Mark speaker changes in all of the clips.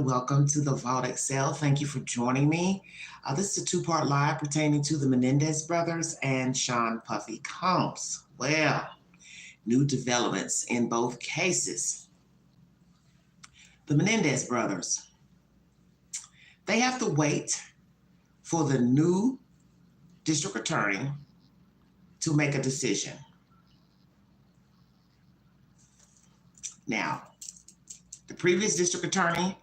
Speaker 1: Welcome to the Vault Excel. Thank you for joining me. This is a two-part live pertaining to the Menendez brothers and Sean Puffy Combs. Well, new developments in both cases. The Menendez brothers, they have to wait for the new district attorney to make a decision. Now, the previous district attorney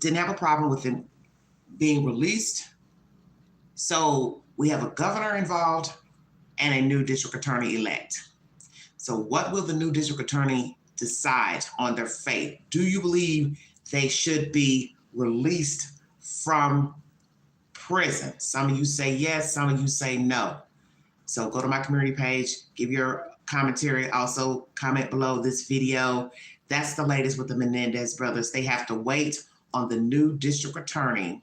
Speaker 1: didn't have a problem with him being released. So we have a governor involved and a new district attorney elect. So what will the new district attorney decide on their fate? Do you believe they should be released from prison? Some of you say yes, some of you say no. So go to my community page, give your commentary, also comment below this video. That's the latest with the Menendez brothers. They have to wait on the new district attorney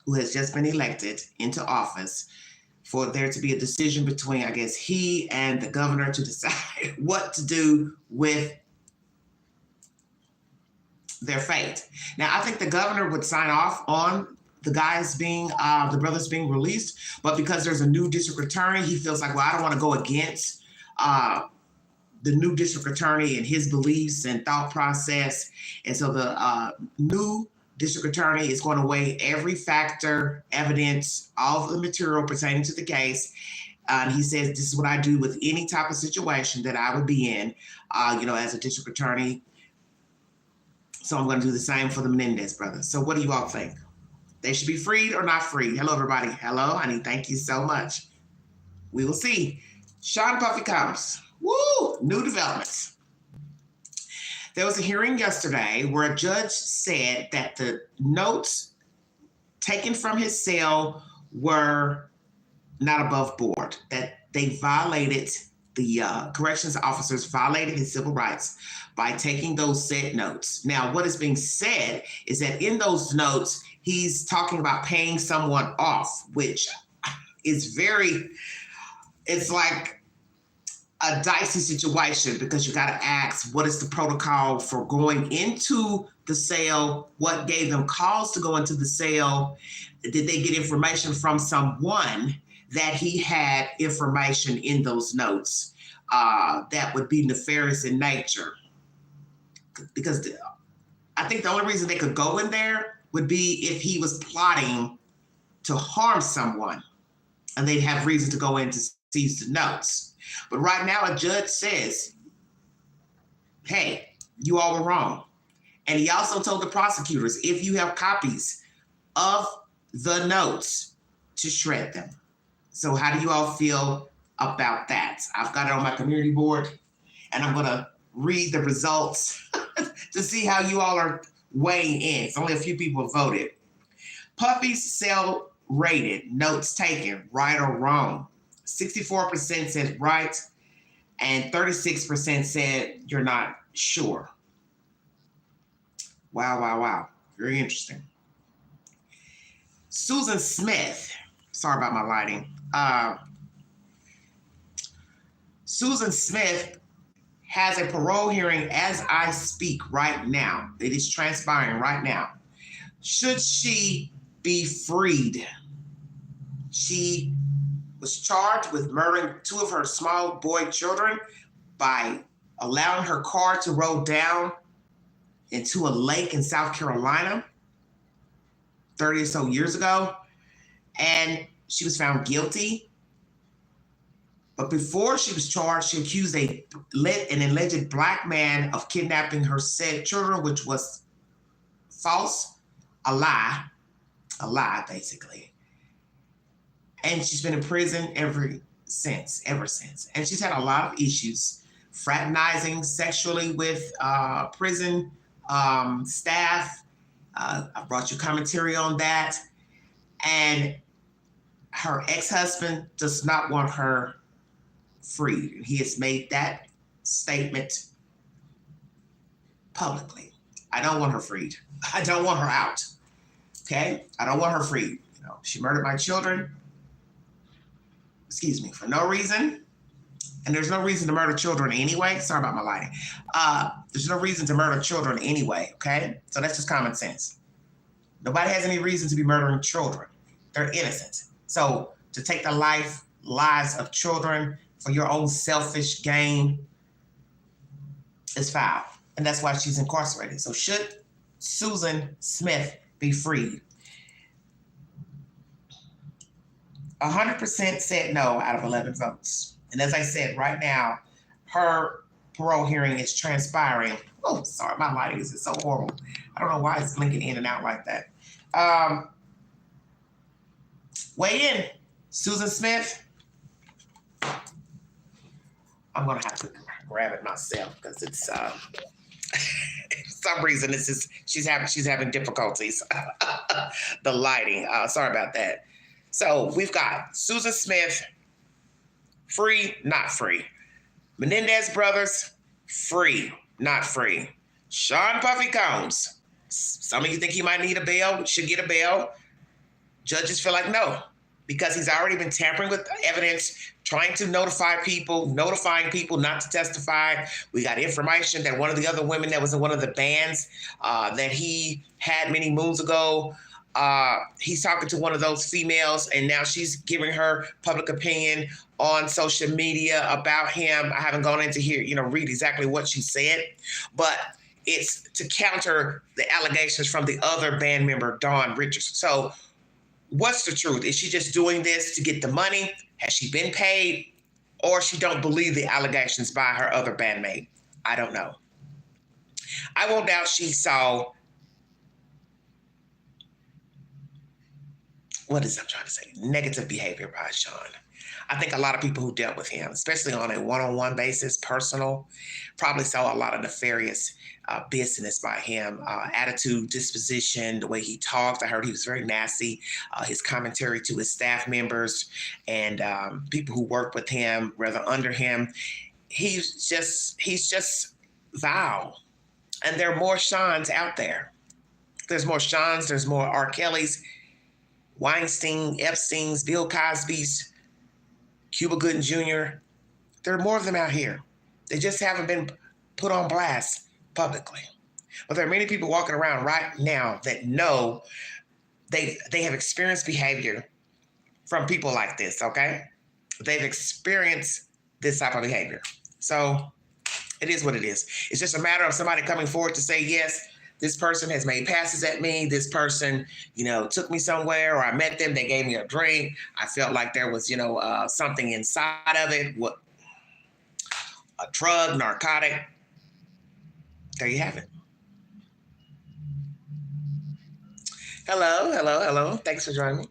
Speaker 1: who has just been elected into office for there to be a decision between, I guess, he and the governor to decide what to do with their fate. Now, I think the governor would sign off on the guys being, the brothers being released, but because there's a new district attorney, he feels like, well, I don't want to go against the new district attorney and his beliefs and thought process. And so the new district attorney is going to weigh every factor, evidence, all of the material pertaining to the case. And he says, this is what I do with any type of situation that I would be in, as a district attorney. So I'm going to do the same for the Menendez brothers. So what do you all think? They should be freed or not freed? Hello, everybody. Hello, honey. Thank you so much. We will see. Sean Puffy Combs. Woo! New developments. There was a hearing yesterday where a judge said that the notes taken from his cell were not above board, that they violated, the corrections officers violated his civil rights by taking those said notes. Now, what is being said is that in those notes, he's talking about paying someone off, which is it's like a dicey situation because you got to ask, what is the protocol for going into the cell? What gave them cause to go into the cell? Did they get information from someone that he had information in those notes that would be nefarious in nature? Because I think the only reason they could go in there would be if he was plotting to harm someone, and they'd have reason to go in to seize the notes. But right now, a judge says, hey, you all were wrong. And he also told the prosecutors, if you have copies of the notes, to shred them. So how do you all feel about that? I've got it on my community board, and I'm going to read the results to see how you all are weighing in. It's only a few people voted. Puffy's cell rated, notes taken, right or wrong. 64% said right, and 36% said you're not sure. Wow, wow, wow. Very interesting. Susan Smith, sorry about my lighting. Susan Smith has a parole hearing as I speak right now. It is transpiring right now. Should she be freed? She was charged with murdering two of her small boy children by allowing her car to roll down into a lake in South Carolina 30 or so years ago. And she was found guilty. But before she was charged, she accused an alleged black man of kidnapping her said children, which was false, a lie basically. And she's been in prison ever since. And she's had a lot of issues, fraternizing sexually with prison staff. I brought you commentary on that. And her ex-husband does not want her freed. He has made that statement publicly. I don't want her freed. I don't want her out. Okay? I don't want her freed. She murdered my children. For no reason. And there's no reason to murder children anyway. Sorry about my lighting. There's no reason to murder children anyway, okay? So that's just common sense. Nobody has any reason to be murdering children. They're innocent. So to take the lives of children for your own selfish gain is foul. And that's why she's incarcerated. So should Susan Smith be freed? 100% said no out of 11 votes. And as I said, right now, her parole hearing is transpiring. Oh, sorry, my lighting is so horrible. I don't know why it's blinking in and out like that. Weigh in, Susan Smith. I'm gonna have to grab it myself because it's for some reason she's having difficulties. The lighting. Sorry about that. So we've got Susan Smith, free, not free. Menendez brothers, free, not free. Sean Puffy Combs, some of you think he might need a bail, should get a bail. Judges feel like no, because he's already been tampering with evidence, trying to notifying people not to testify. We got information that one of the other women that was in one of the bands that he had many moons ago, he's talking to one of those females, and now she's giving her public opinion on social media about him. I haven't gone into here, read exactly what she said, but it's to counter the allegations from the other band member, Dawn Richards. So what's the truth? Is she just doing this to get the money? Has she been paid? Or she don't believe the allegations by her other bandmate? I don't know. I won't doubt she saw, negative behavior by Sean. I think a lot of people who dealt with him, especially on a one-on-one basis, personal, probably saw a lot of nefarious business by him, attitude, disposition, the way he talked. I heard he was very nasty. His commentary to his staff members and people who work with him, rather under him. He's just vile. And there are more Seans out there. There's more Seans, there's more R. Kellys, Weinstein, Epstein's, Bill Cosby's, Cuba Gooding Jr. There are more of them out here. They just haven't been put on blast publicly. But there are many people walking around right now that know they have experienced behavior from people like this, okay? They've experienced this type of behavior. So it is what it is. It's just a matter of somebody coming forward to say, yes, this person has made passes at me. This person, took me somewhere, or I met them. They gave me a drink. I felt like there was, something inside of it. What? A drug, narcotic. There you have it. Hello. Thanks for joining me.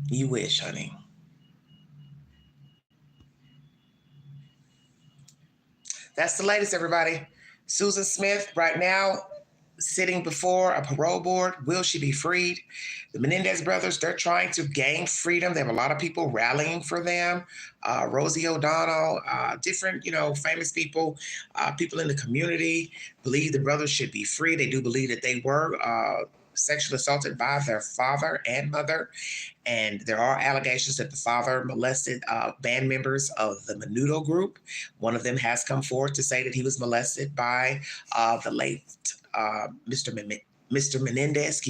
Speaker 1: You wish, honey. That's the latest, everybody. Susan Smith, right now, sitting before a parole board. Will she be freed? The Menendez brothers, they're trying to gain freedom. They have a lot of people rallying for them. Rosie O'Donnell, different, famous people, people in the community believe the brothers should be free. They do believe that they were sexually assaulted by their father and mother. And there are allegations that the father molested band members of the Menudo group. One of them has come forward to say that he was molested by the late Mr. Menendez,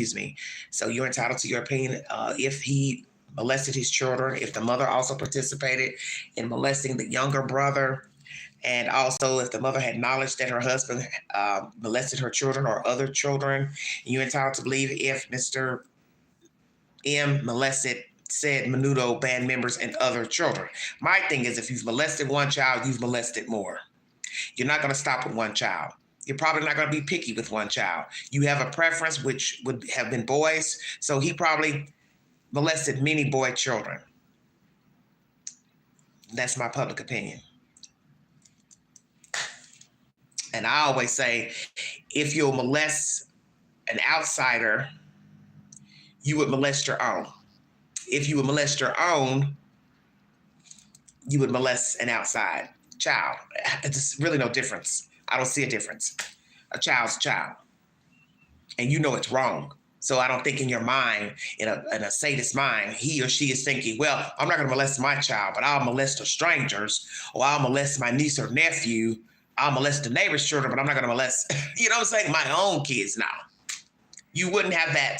Speaker 1: So you're entitled to your opinion if he molested his children, if the mother also participated in molesting the younger brother, and also if the mother had knowledge that her husband molested her children or other children. You're entitled to believe if Mr. M molested said Menudo band members and other children. My thing is, if you've molested one child, you've molested more. You're not going to stop with one child. You're probably not going to be picky with one child. You have a preference, which would have been boys. So he probably molested many boy children. That's my public opinion. And I always say, if you'll molest an outsider, you would molest your own. If you would molest your own, you would molest an outside child. It's really no difference. I don't see a difference. A child's a child. And you know it's wrong. So I don't think in your mind, in a sadist mind, he or she is thinking, well, I'm not going to molest my child, but I'll molest the strangers, or I'll molest my niece or nephew. I'll molest the neighbor's children, but I'm not going to molest, you know what I'm saying, my own kids now. You wouldn't have that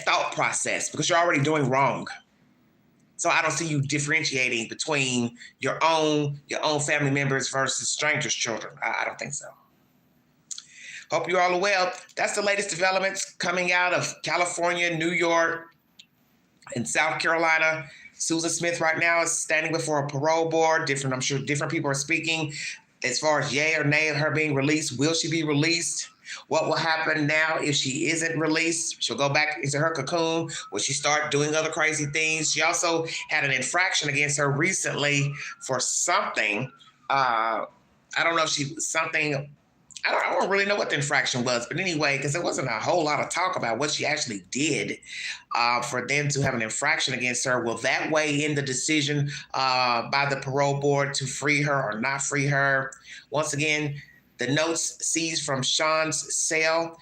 Speaker 1: thought process because you're already doing wrong. So I don't see you differentiating between your own family members versus strangers' children. I don't think so. Hope you all are well. That's the latest developments coming out of California, New York, and South Carolina. Susan Smith right now is standing before a parole board. I'm sure different people are speaking as far as yay or nay of her being released. Will she be released? What will happen now if she isn't released? She'll go back into her cocoon. Will she start doing other crazy things? She also had an infraction against her recently for something. I don't know if she was something. I don't really know what the infraction was, but anyway, because there wasn't a whole lot of talk about what she actually did for them to have an infraction against her. Will that weigh in the decision by the parole board to free her or not free her? Once again, the notes seized from Sean's cell,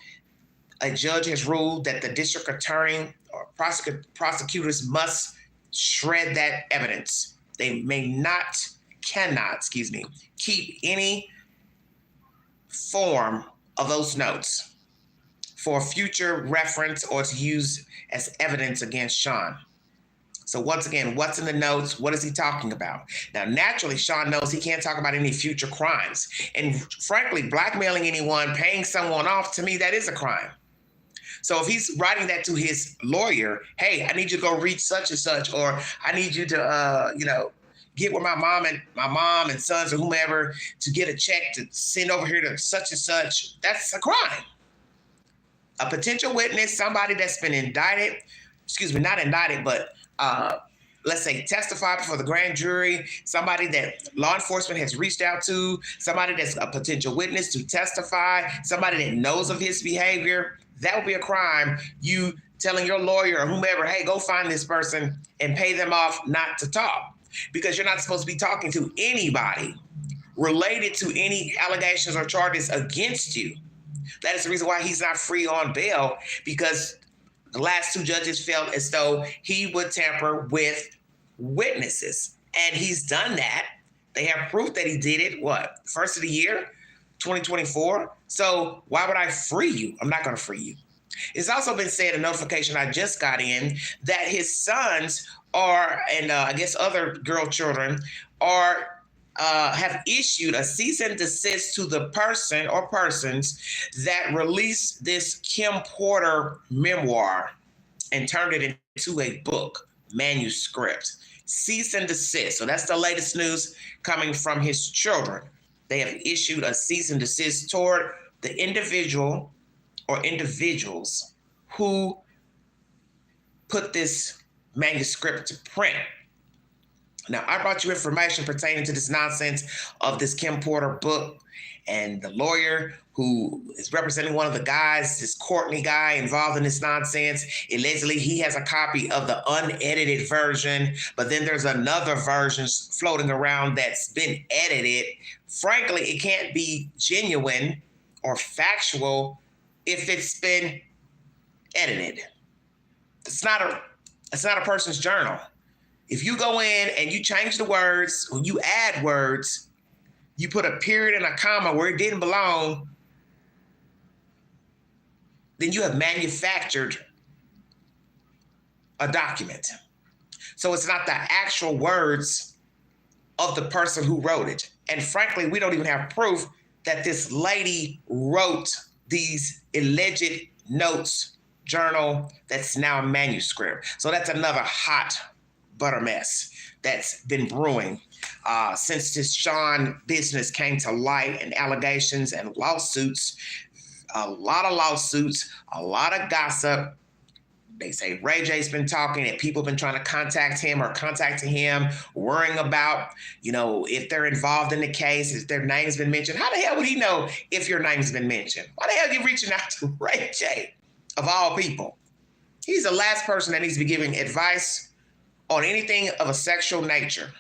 Speaker 1: a judge has ruled that the district attorney or prosecutors must shred that evidence. They cannot, keep any form of those notes for future reference or to use as evidence against Sean. So once again, what's in the notes? What is he talking about? Now, naturally, Sean knows he can't talk about any future crimes. And frankly, blackmailing anyone, paying someone off, to me, that is a crime. So if he's writing that to his lawyer, hey, I need you to go reach such and such, or I need you to, get with my mom and sons or whomever to get a check to send over here to such and such, that's a crime. A potential witness, somebody that's been indicted, not indicted, but let's say testified before the grand jury, somebody that law enforcement has reached out to, somebody that's a potential witness to testify, somebody that knows of his behavior, that would be a crime. You telling your lawyer or whomever, hey, go find this person and pay them off not to talk. Because you're not supposed to be talking to anybody related to any allegations or charges against you. That is the reason why he's not free on bail, because the last two judges felt as though he would tamper with witnesses. And he's done that. They have proof that he did it, first of the year, 2024? So why would I free you? I'm not going to free you. It's also been said, a notification I just got in, that his sons and I guess other girl children have issued a cease and desist to the person or persons that released this Kim Porter memoir and turned it into a book, manuscript. Cease and desist. So that's the latest news coming from his children. They have issued a cease and desist toward the individual or individuals who put this manuscript to print. Now, I brought you information pertaining to this nonsense of this Kim Porter book, and the lawyer who is representing one of the guys, this Courtney guy involved in this nonsense, allegedly he has a copy of the unedited version, but then there's another version floating around that's been edited. Frankly, it can't be genuine or factual if it's been edited. It's not a person's journal. If you go in and you change the words, when you add words, you put a period and a comma where it didn't belong, then you have manufactured a document. So it's not the actual words of the person who wrote it. And frankly, we don't even have proof that this lady wrote these alleged notes, journal that's now a manuscript. So that's another hot butter mess that's been brewing since this Sean business came to light, and allegations and lawsuits, a lot of lawsuits, a lot of gossip. They say Ray J's been talking, and people have been trying to contact him or contacting him, worrying about, if they're involved in the case, if their name's been mentioned. How the hell would he know if your name's been mentioned? Why the hell are you reaching out to Ray J, of all people? He's the last person that needs to be giving advice on anything of a sexual nature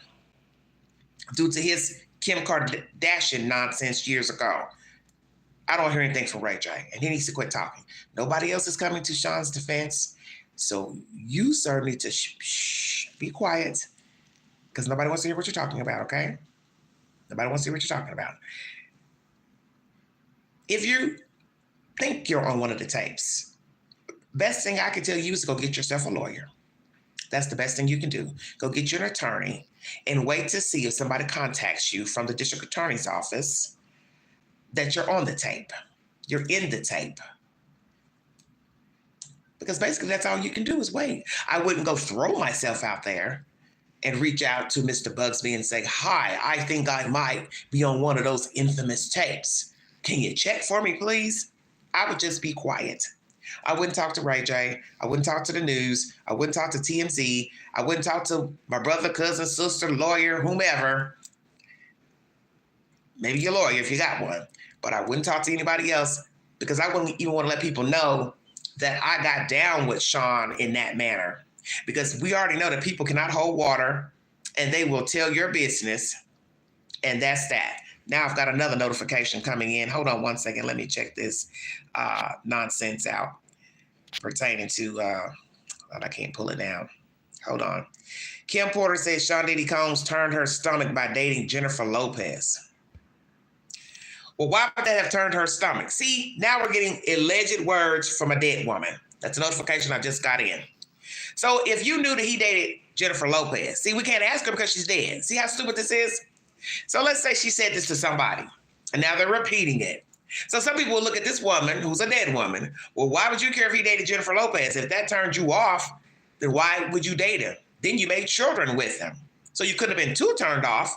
Speaker 1: due to his Kim Kardashian nonsense years ago. I don't hear anything from Ray J, and he needs to quit talking. Nobody else is coming to Sean's defense, so you, sir, need to be quiet, because nobody wants to hear what you're talking about, okay? Nobody wants to hear what you're talking about. If you think you're on one of the tapes, best thing I can tell you is go get yourself a lawyer. That's the best thing you can do. Go get you an attorney and wait to see if somebody contacts you from the district attorney's office that you're on the tape. You're in the tape. Because basically that's all you can do is wait. I wouldn't go throw myself out there and reach out to Mr. Bugsby and say, hi, I think I might be on one of those infamous tapes. Can you check for me, please? I would just be quiet. I wouldn't talk to Ray J. I wouldn't talk to the news. I wouldn't talk to TMZ. I wouldn't talk to my brother, cousin, sister, lawyer, whomever. Maybe your lawyer if you got one. But I wouldn't talk to anybody else because I wouldn't even want to let people know that I got down with Sean in that manner. Because we already know that people cannot hold water and they will tell your business. And that's that. Now I've got another notification coming in. Hold on one second. Let me check this nonsense out pertaining to, I can't pull it down. Hold on. Kim Porter says Sean Diddy Combs turned her stomach by dating Jennifer Lopez. Well, why would that have turned her stomach? See, now we're getting alleged words from a dead woman. That's a notification I just got in. So if you knew that he dated Jennifer Lopez, see, we can't ask her because she's dead. See how stupid this is? So let's say she said this to somebody, and now they're repeating it. So some people will look at this woman, who's a dead woman. Well, why would you care if he dated Jennifer Lopez? If that turned you off, then why would you date him? Then you made children with him. So you couldn't have been too turned off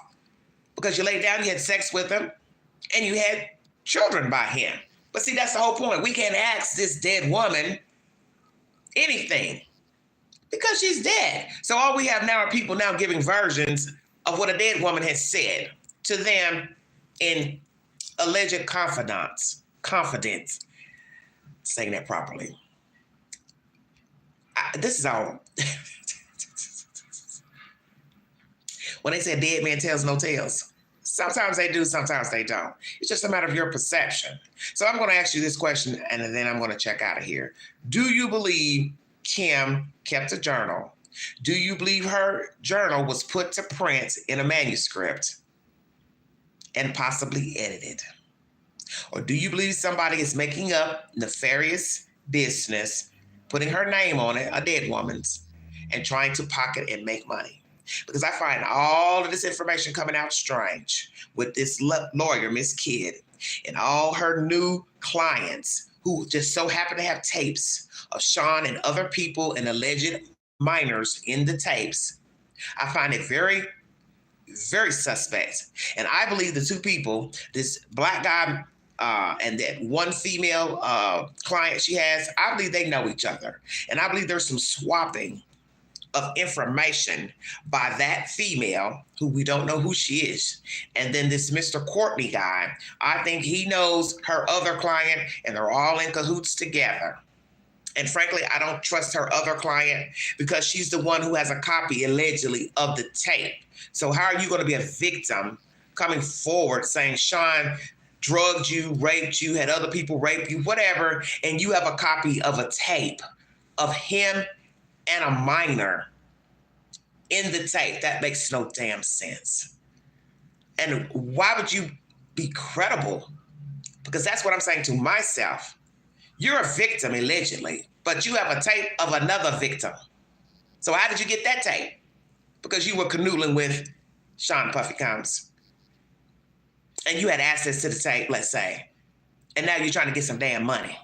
Speaker 1: because you laid down, you had sex with him, and you had children by him. But see, that's the whole point. We can't ask this dead woman anything because she's dead. So all we have now are people now giving versions of what a dead woman has said to them in alleged confidence, saying that properly. This is all. When they say dead man tells no tales, sometimes they do, sometimes they don't. It's just a matter of your perception. So I'm going to ask you this question, and then I'm going to check out of here. Do you believe Kim kept a journal? Do you believe her journal was put to print in a manuscript and possibly edited? Or do you believe somebody is making up nefarious business, putting her name on it, a dead woman's, and trying to pocket and make money? Because I find all of this information coming out strange with this lawyer, Miss Kidd, and all her new clients who just so happen to have tapes of Sean and other people and alleged minors in the tapes. I find it very, very suspect. And I believe the two people, this black guy and that one female client she has, I believe they know each other. And I believe there's some swapping of information by that female who we don't know who she is. And then this Mr. Courtney guy, I think he knows her other client and they're all in cahoots together. And frankly, I don't trust her other client because she's the one who has a copy, allegedly, of the tape. So how are you going to be a victim coming forward saying Sean drugged you, raped you, had other people rape you, whatever, and you have a copy of a tape of him and a minor in the tape? That makes no damn sense. And why would you be credible? Because that's what I'm saying to myself. You're a victim, allegedly, but you have a tape of another victim. So how did you get that tape? Because you were canoodling with Sean Puffy Combs. And you had access to the tape, let's say. And now you're trying to get some damn money.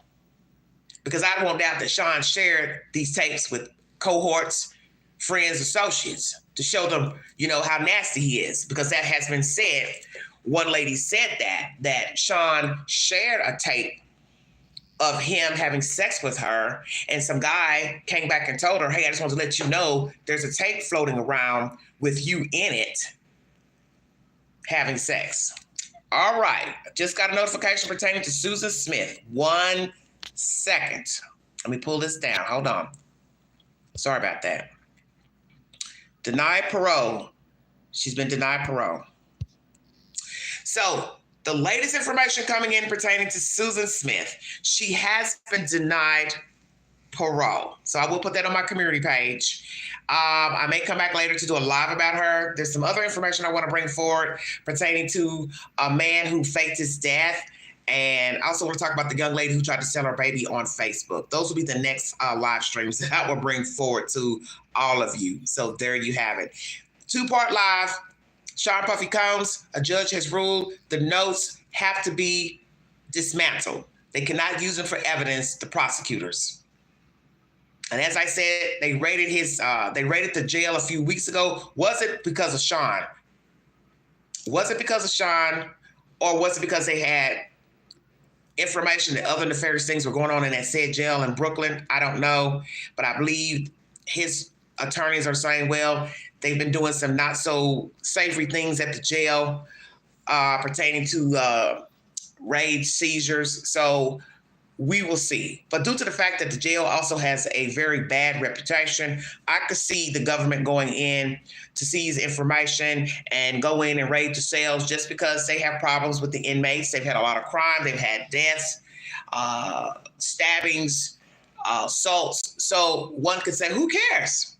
Speaker 1: Because I won't doubt that Sean shared these tapes with cohorts, friends, associates to show them, how nasty he is. Because that has been said. One lady said that Sean shared a tape of him having sex with her, and some guy came back and told her, hey, I just want to let you know there's a tape floating around with you in it having sex. All right, just got a notification pertaining to Susan Smith. 1 second. Let me pull this down. Hold on. Sorry about that. Denied parole. She's been denied parole. So The latest information coming in pertaining to Susan Smith. She has been denied parole. So I will put that on my community page. I may come back later to do a live about her. There's some other information I want to bring forward pertaining to a man who faked his death. And I also want to talk about the young lady who tried to sell her baby on Facebook. Those will be the next live streams that I will bring forward to all of you. So there you have it. 2-part live. Sean Puffy Combs, a judge has ruled the notes have to be dismantled. They cannot use them for evidence, the prosecutors. And as I said, they raided the jail a few weeks ago. Was it because of Sean? Was it because of Sean, or was it because they had information that other nefarious things were going on in that said jail in Brooklyn? I don't know, but I believe his attorneys are saying, well, they've been doing some not so savory things at the jail pertaining to raid seizures. So we will see. But due to the fact that the jail also has a very bad reputation, I could see the government going in to seize information and go in and raid the cells just because they have problems with the inmates. They've had a lot of crime. They've had deaths, stabbings, assaults. So one could say, who cares?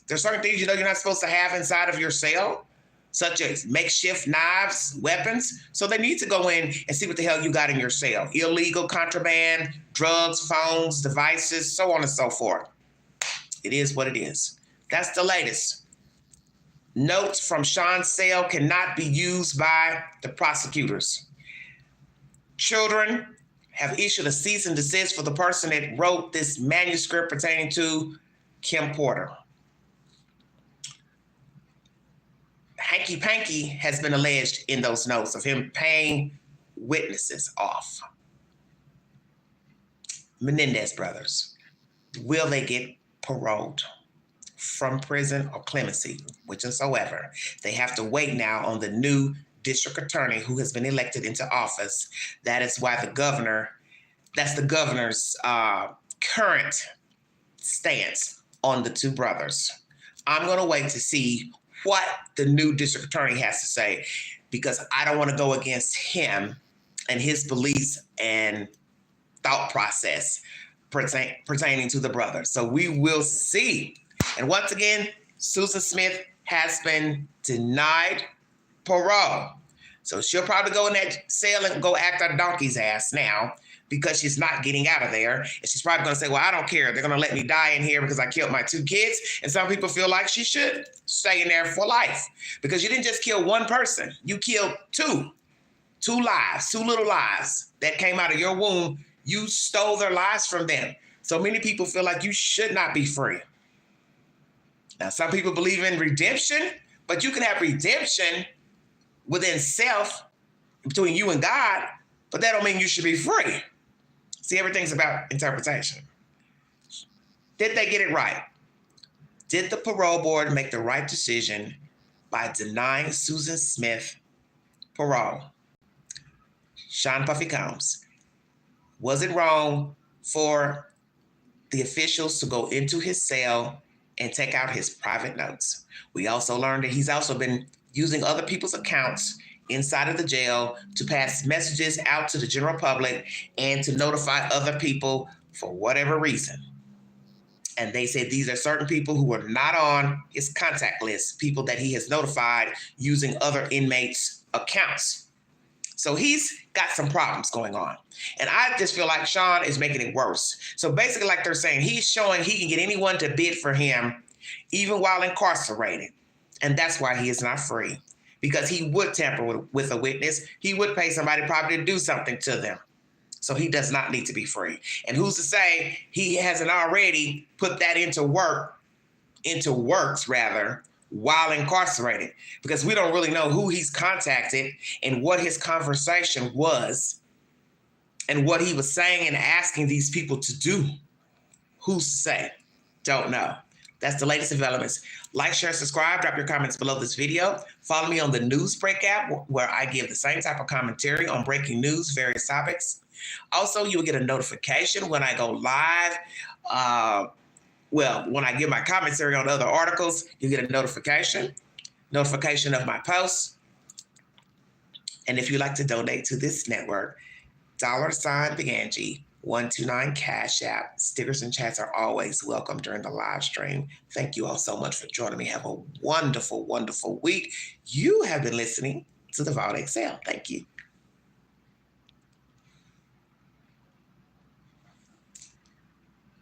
Speaker 1: There's certain things you're not supposed to have inside of your cell, such as makeshift knives, weapons. So they need to go in and see what the hell you got in your cell. Illegal contraband, drugs, phones, devices, so on and so forth. It is what it is. That's the latest. Notes from Sean's cell cannot be used by the prosecutors. Children have issued a cease and desist for the person that wrote this manuscript pertaining to Kim Porter. Hanky Panky has been alleged in those notes of him paying witnesses off. Menendez brothers, will they get paroled from prison or clemency, whichsoever? They have to wait now on the new district attorney who has been elected into office. That is why that's the governor's current stance on the two brothers. I'm going to wait to see what the new district attorney has to say, because I don't want to go against him and his beliefs and thought process pertaining to the brothers. So we will see. And once again, Susan Smith has been denied parole. So she'll probably go in that cell and go act a donkey's ass now, because she's not getting out of there. And she's probably going to say, well, I don't care. They're going to let me die in here because I killed my 2 kids. And some people feel like she should stay in there for life, because you didn't just kill one person. You killed 2 lives, 2 little lives that came out of your womb. You stole their lives from them. So many people feel like you should not be free. Now, some people believe in redemption, but you can have redemption within self, between you and God, but that don't mean you should be free. See, everything's about interpretation. Did they get it right? Did the parole board make the right decision by denying Susan Smith parole? Sean Puffy Combs, was it wrong for the officials to go into his cell and take out his private notes? We also learned that he's also been using other people's accounts inside of the jail to pass messages out to the general public and to notify other people for whatever reason. And they said these are certain people who were not on his contact list, people that he has notified using other inmates' accounts. So he's got some problems going on. And I just feel like Sean is making it worse. So basically, like they're saying, he's showing he can get anyone to bid for him even while incarcerated. And that's why he is not free. Because he would tamper with a witness. He would pay somebody probably to do something to them. So he does not need to be free. And who's to say he hasn't already put that into works while incarcerated? Because we don't really know who he's contacted and what his conversation was and what he was saying and asking these people to do. Who's to say? Don't know. That's the latest developments. Like, share, subscribe, drop your comments below this video. Follow me on the Newsbreak app, where I give the same type of commentary on breaking news, various topics. Also, you will get a notification when I go live. When I give my commentary on other articles, you get a notification of my posts. And if you'd like to donate to this network, $Big Angie 129 Cash App. Stickers and chats are always welcome during the live stream. Thank you all so much for joining me. Have a wonderful, wonderful week. You have been listening to the Vault Excel. Thank you.